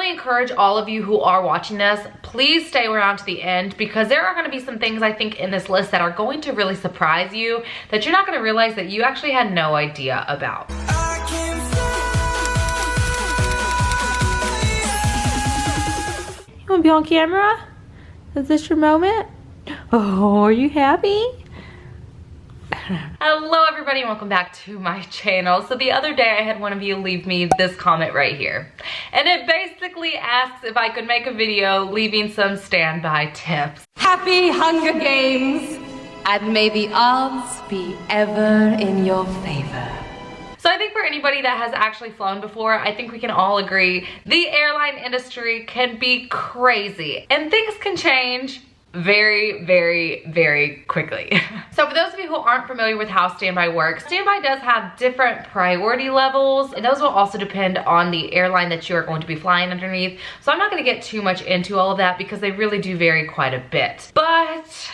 really encourage all of you who are watching this, please stay around to the end, because there are going to be some things I think in this list that are going to really surprise you that you're not going to realize that you actually had no idea about. You want to be on camera? Is this your moment? Oh, are you happy? Hello everybody and welcome back to my channel. So the other day I had one of you leave me this comment right here. And it basically asks if I could make a video leaving some standby tips. Happy Hunger Games, and may the odds be ever in your favor. So I think for anybody that has actually flown before, I think we can all agree the airline industry can be crazy and things can change very, very, very quickly. So for those of you who aren't familiar with how standby works, standby does have different priority levels, and those will also depend on the airline that you are going to be flying underneath. So I'm not going to get too much into all of that because they really do vary quite a bit. But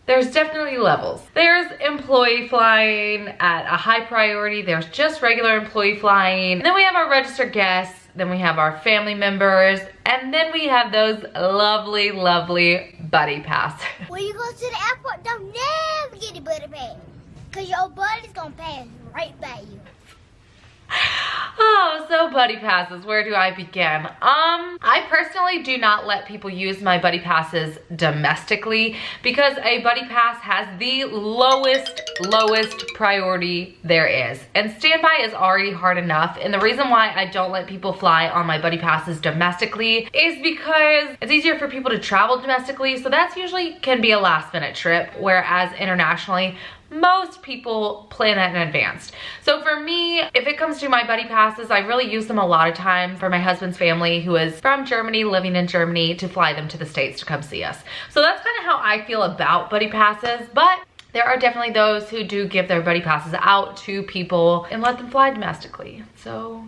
there's definitely levels. There's employee flying at a high priority. There's just regular employee flying. And then we have our registered guests. Then we have our family members. And then we have those lovely, lovely buddy pass. When you go to the airport, don't never get a buddy pass. Because your buddy's going to pass right by you. Oh, so buddy passes, where do I begin? I personally do not let people use my buddy passes domestically because a buddy pass has the lowest priority there is. And standby is already hard enough. And the reason why I don't let people fly on my buddy passes domestically is because it's easier for people to travel domestically. So that's usually can be a last minute trip, whereas internationally, most people plan that in advance. So for me, if it comes to my buddy passes, I really use them a lot of times for my husband's family who is from Germany, living in Germany, to fly them to the States to come see us. So that's kind of how I feel about buddy passes, but there are definitely those who do give their buddy passes out to people and let them fly domestically. So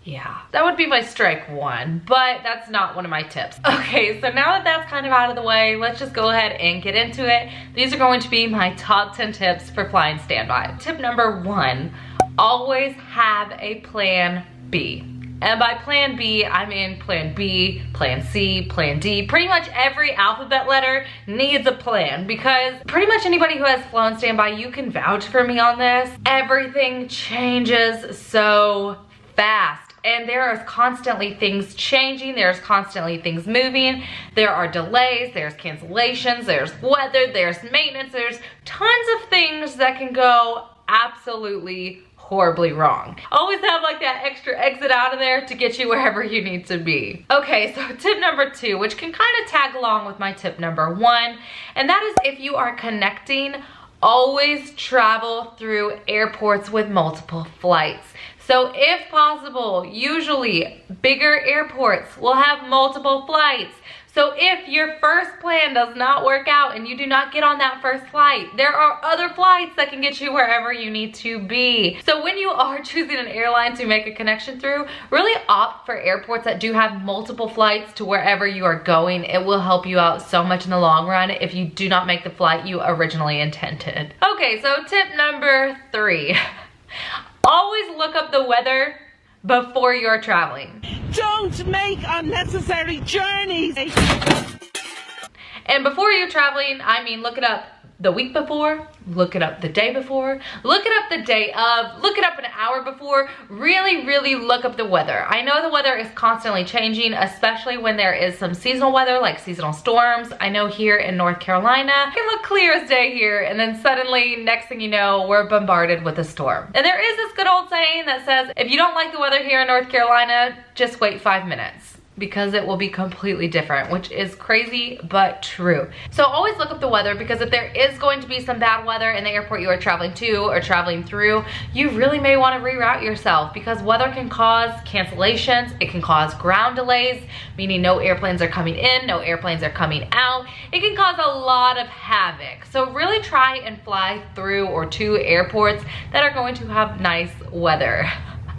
yeah, that would be my strike one, but that's not one of my tips. Okay, so now that that's kind of out of the way, let's just go ahead and get into it. These are going to be my top 10 tips for flying standby. Tip number 1, always have a plan B. And by plan B, I mean plan B, plan C, plan D. Pretty much every alphabet letter needs a plan because pretty much anybody who has flown standby, you can vouch for me on this. Everything changes so fast. And there are constantly things changing, there's constantly things moving, there are delays, there's cancellations, there's weather, there's maintenance, there's tons of things that can go absolutely horribly wrong. Always have like that extra exit out of there to get you wherever you need to be. Okay, so tip number 2, which can kind of tag along with my tip number 1, and that is if you are connecting, always travel through airports with multiple flights. So if possible, usually bigger airports will have multiple flights. So if your first plan does not work out and you do not get on that first flight, there are other flights that can get you wherever you need to be. So when you are choosing an airline to make a connection through, really opt for airports that do have multiple flights to wherever you are going. It will help you out so much in the long run if you do not make the flight you originally intended. Okay, so tip number 3. Always look up the weather before you're traveling. Don't make unnecessary journeys. And before you're traveling, I mean look it up the week before, look it up the day before, look it up the day of, look it up an hour before. Really look up the weather. I know the weather is constantly changing, especially when there is some seasonal weather like seasonal storms. I know here in North Carolina, it can look clear as day here, and then suddenly, next thing you know, we're bombarded with a storm. And there is this good old saying that says, if you don't like the weather here in North Carolina, just wait 5 minutes, because it will be completely different, which is crazy but true. So always look up the weather, because if there is going to be some bad weather in the airport you are traveling to or traveling through, you really may want to reroute yourself, because weather can cause cancellations, it can cause ground delays, meaning no airplanes are coming in, no airplanes are coming out. It can cause a lot of havoc. So really try and fly through or to airports that are going to have nice weather.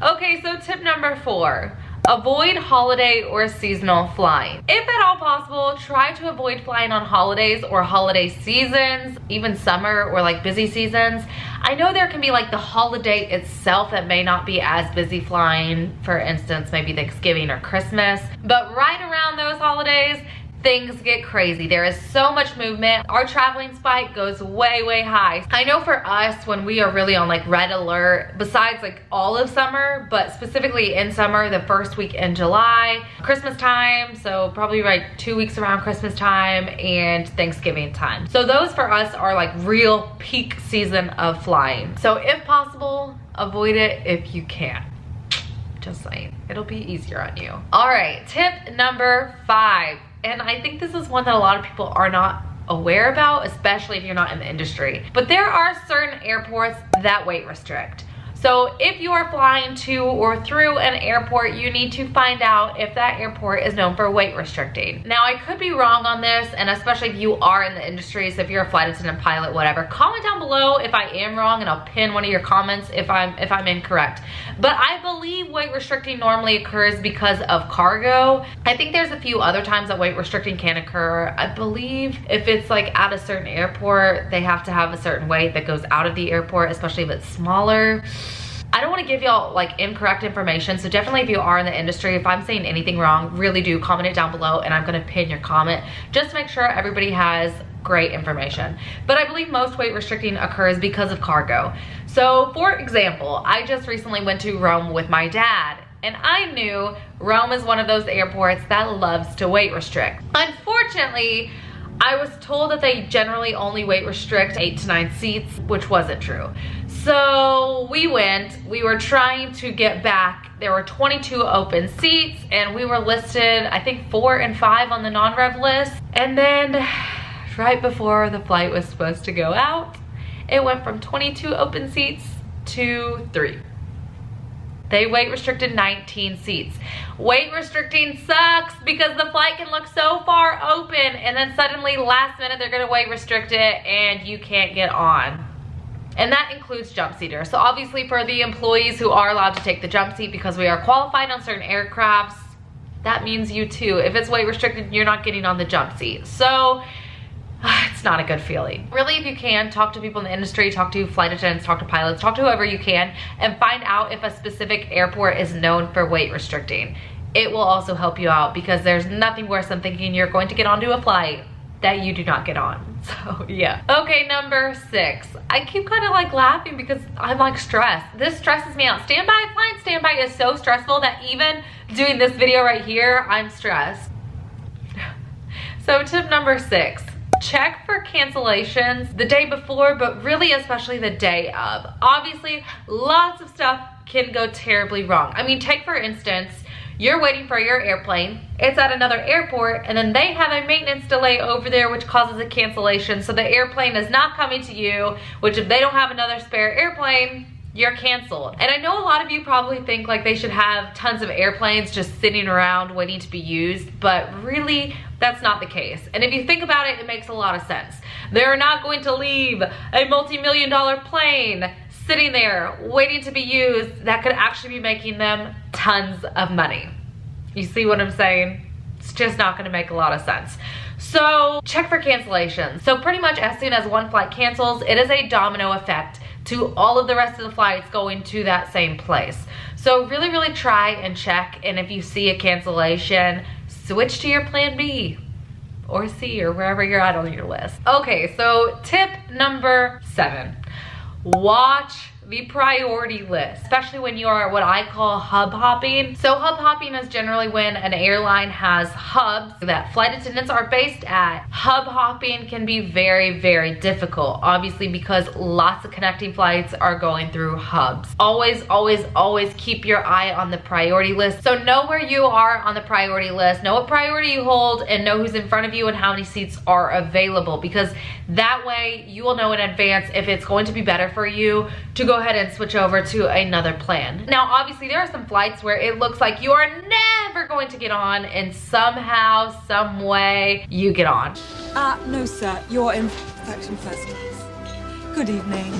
Okay, so tip number 4. Avoid holiday or seasonal flying. If at all possible, try to avoid flying on holidays or holiday seasons, even summer or like busy seasons. I know there can be like the holiday itself that may not be as busy flying, for instance, maybe Thanksgiving or Christmas, but right around those holidays, things get crazy. There is so much movement. Our traveling spike goes way, way high. I know for us, when we are really on like red alert, besides like all of summer, but specifically in summer, the first week in July, Christmas time, so probably like 2 weeks around Christmas time and Thanksgiving time. So those for us are like real peak season of flying. So if possible, avoid it if you can. Just saying, it'll be easier on you. All right, tip number 5. And I think this is one that a lot of people are not aware about, especially if you're not in the industry. But there are certain airports that weight restrict. So if you are flying to or through an airport, you need to find out if that airport is known for weight restricting. Now, I could be wrong on this, and especially if you are in the industry, so if you're a flight attendant, pilot, whatever, comment down below if I am wrong, and I'll pin one of your comments if I'm incorrect. But I believe weight restricting normally occurs because of cargo. I think there's a few other times that weight restricting can occur. I believe if it's like at a certain airport, they have to have a certain weight that goes out of the airport, especially if it's smaller. I don't want to give y'all like incorrect information, so definitely if you are in the industry, if I'm saying anything wrong, really do comment it down below and I'm going to pin your comment just to make sure everybody has great information. But I believe most weight restricting occurs because of cargo. So for example, I just recently went to Rome with my dad, and I knew Rome is one of those airports that loves to weight restrict. Unfortunately, I was told that they generally only weight restrict 8 to 9 seats, which wasn't true. So we were trying to get back. There were 22 open seats and we were listed, I think 4 and 5 on the non-rev list. And then right before the flight was supposed to go out, it went from 22 open seats to 3. They weight restricted 19 seats. Weight restricting sucks because the flight can look so far open and then suddenly last minute they're gonna weight restrict it and you can't get on. And that includes jump seaters. So obviously for the employees who are allowed to take the jump seat because we are qualified on certain aircrafts, that means you too. If it's weight restricted, you're not getting on the jump seat. So it's not a good feeling. Really, if you can, talk to people in the industry, talk to flight attendants, talk to pilots, talk to whoever you can, and find out if a specific airport is known for weight restricting. It will also help you out because there's nothing worse than thinking you're going to get onto a flight that you do not get on. So yeah. Okay, number 6. I keep kind of like laughing because I'm like stressed. This stresses me out. Flying standby is so stressful that even doing this video right here, I'm stressed. So tip number 6. Check for cancellations the day before, but really especially the day of. Obviously, lots of stuff can go terribly wrong. I mean, take for instance, you're waiting for your airplane, it's at another airport, and then they have a maintenance delay over there which causes a cancellation, so the airplane is not coming to you, which if they don't have another spare airplane, you're canceled. And I know a lot of you probably think like they should have tons of airplanes just sitting around waiting to be used, but really that's not the case. And if you think about it, it makes a lot of sense. They're not going to leave a multi-million-dollar plane sitting there waiting to be used that could actually be making them tons of money. You see what I'm saying? It's just not gonna make a lot of sense. So check for cancellations. So pretty much as soon as one flight cancels, it is a domino effect to all of the rest of the flights going to that same place. So really, really try and check, and if you see a cancellation, switch to your plan B or C or wherever you're at on your list. Okay, so tip number 7. Watch the priority list, especially when you are what I call hub hopping. So hub hopping is generally when an airline has hubs that flight attendants are based at. Hub hopping can be very, very difficult, obviously, because lots of connecting flights are going through hubs. Always, always, always keep your eye on the priority list. So know where you are on the priority list, know what priority you hold, and know who's in front of you and how many seats are available, because that way you will know in advance if it's going to be better for you to go ahead and switch over to another plan. Now, obviously, there are some flights where it looks like you are never going to get on, and somehow, some way, you get on. No, sir. You're in section first class. Good evening.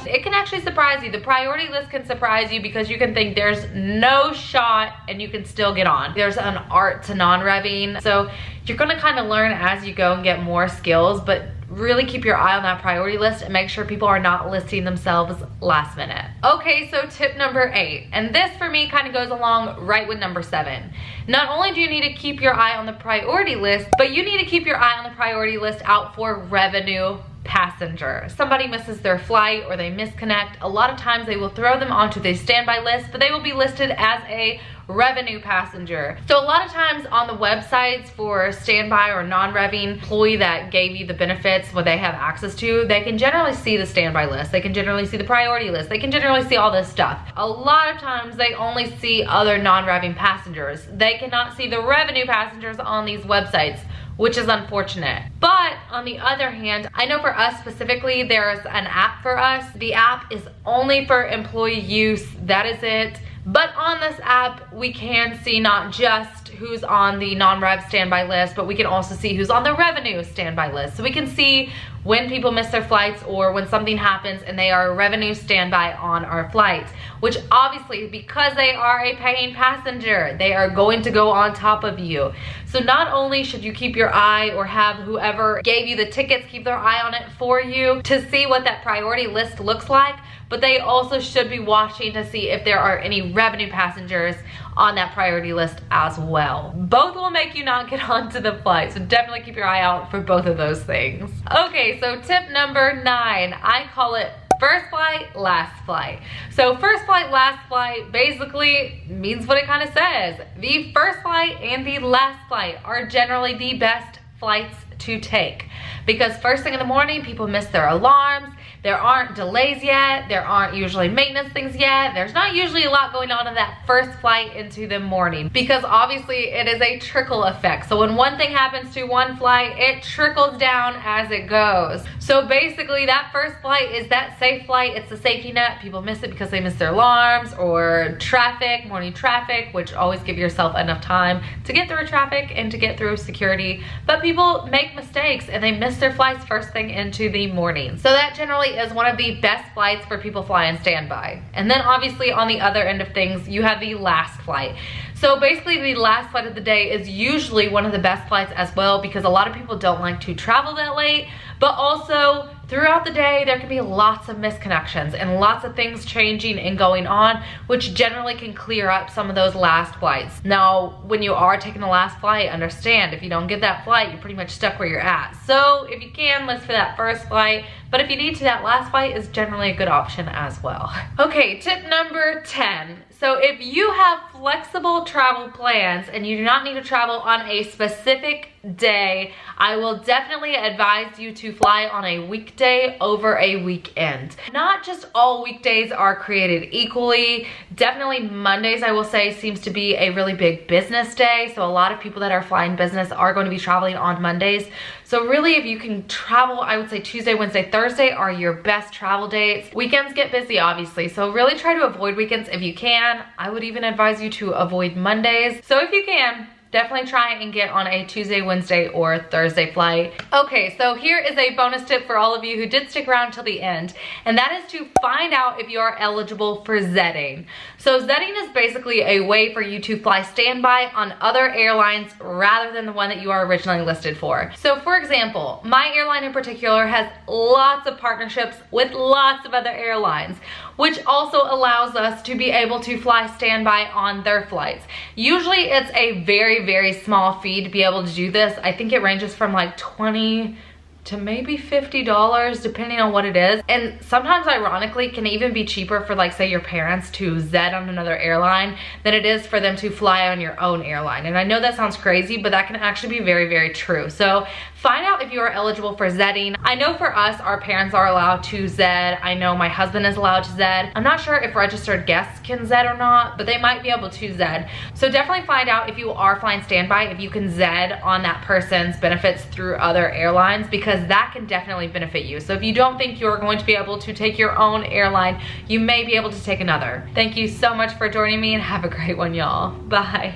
It can actually surprise you. The priority list can surprise you because you can think there's no shot and you can still get on. There's an art to non-revving. So you're gonna kind of learn as you go and get more skills, but really keep your eye on that priority list and make sure people are not listing themselves last minute. Okay, so tip number 8, and this for me kind of goes along right with number 7. Not only do you need to keep your eye on the priority list, but you need to keep your eye on the priority list out for revenue passenger. Somebody misses their flight or they misconnect. A lot of times they will throw them onto the standby list, but they will be listed as a revenue passenger. So a lot of times on the websites for standby or non-revving employee that gave you the benefits what they have access to, they can generally see the standby list. They can generally see the priority list. They can generally see all this stuff. A lot of times they only see other non-revving passengers. They cannot see the revenue passengers on these websites, which is unfortunate. But on the other hand, I know for us specifically, there's an app for us. The app is only for employee use, that is it. But on this app, we can see not just who's on the non-rev standby list, but we can also see who's on the revenue standby list. So we can see when people miss their flights or when something happens and they are revenue standby on our flights, which obviously because they are a paying passenger, they are going to go on top of you. So not only should you keep your eye or have whoever gave you the tickets keep their eye on it for you to see what that priority list looks like, but they also should be watching to see if there are any revenue passengers on that priority list as well. Both will make you not get onto the flight, so definitely keep your eye out for both of those things. Okay, so tip number 9, I call it first flight, last flight. So first flight, last flight basically means what it kind of says. The first flight and the last flight are generally the best flights to take because first thing in the morning, people miss their alarms. There aren't delays yet. There aren't usually maintenance things yet. There's not usually a lot going on in that first flight into the morning because obviously it is a trickle effect. So when one thing happens to one flight, it trickles down as it goes. So basically that first flight is that safe flight. It's the safety net. People miss it because they miss their alarms or traffic, morning traffic, which always give yourself enough time to get through traffic and to get through security. But people make mistakes and they miss their flights first thing into the morning. So that generally is one of the best flights for people flying standby. And then obviously on the other end of things, you have the last flight. So basically the last flight of the day is usually one of the best flights as well because a lot of people don't like to travel that late, but also throughout the day, there can be lots of misconnections and lots of things changing and going on, which generally can clear up some of those last flights. Now, when you are taking the last flight, understand if you don't get that flight, you're pretty much stuck where you're at. So if you can, list for that first flight, but if you need to, that last flight is generally a good option as well. Okay, tip number 10. So if you have flexible travel plans and you do not need to travel on a specific day, I will definitely advise you to fly on a weekday over a weekend. Not just all weekdays are created equally. Definitely Mondays, I will say, seems to be a really big business day. So a lot of people that are flying business are going to be traveling on Mondays. So really, if you can travel, I would say Tuesday, Wednesday, Thursday are your best travel dates. Weekends get busy, obviously. So really try to avoid weekends if you can. I would even advise you to avoid Mondays. So if you can, definitely try and get on a Tuesday, Wednesday, or Thursday flight. Okay, so here is a bonus tip for all of you who did stick around till the end, and that is to find out if you are eligible for Zeding. So Zeding is basically a way for you to fly standby on other airlines rather than the one that you are originally listed for. So for example, my airline in particular has lots of partnerships with lots of other airlines, which also allows us to be able to fly standby on their flights. Usually it's a very small fee to be able to do this. I think it ranges from like $20 to maybe $50 depending on what it is, and sometimes ironically can even be cheaper for, like, say your parents to Zed on another airline than it is for them to fly on your own airline. And I know that sounds crazy, but that can actually be very true. So find out if you are eligible for Zeding. I know for us, our parents are allowed to Zed. I know my husband is allowed to Zed. I'm not sure if registered guests can Zed or not, but they might be able to Zed. So definitely find out if you are flying standby, if you can Zed on that person's benefits through other airlines, because that can definitely benefit you. So if you don't think you're going to be able to take your own airline, you may be able to take another. Thank you so much for joining me and have a great one, y'all. Bye.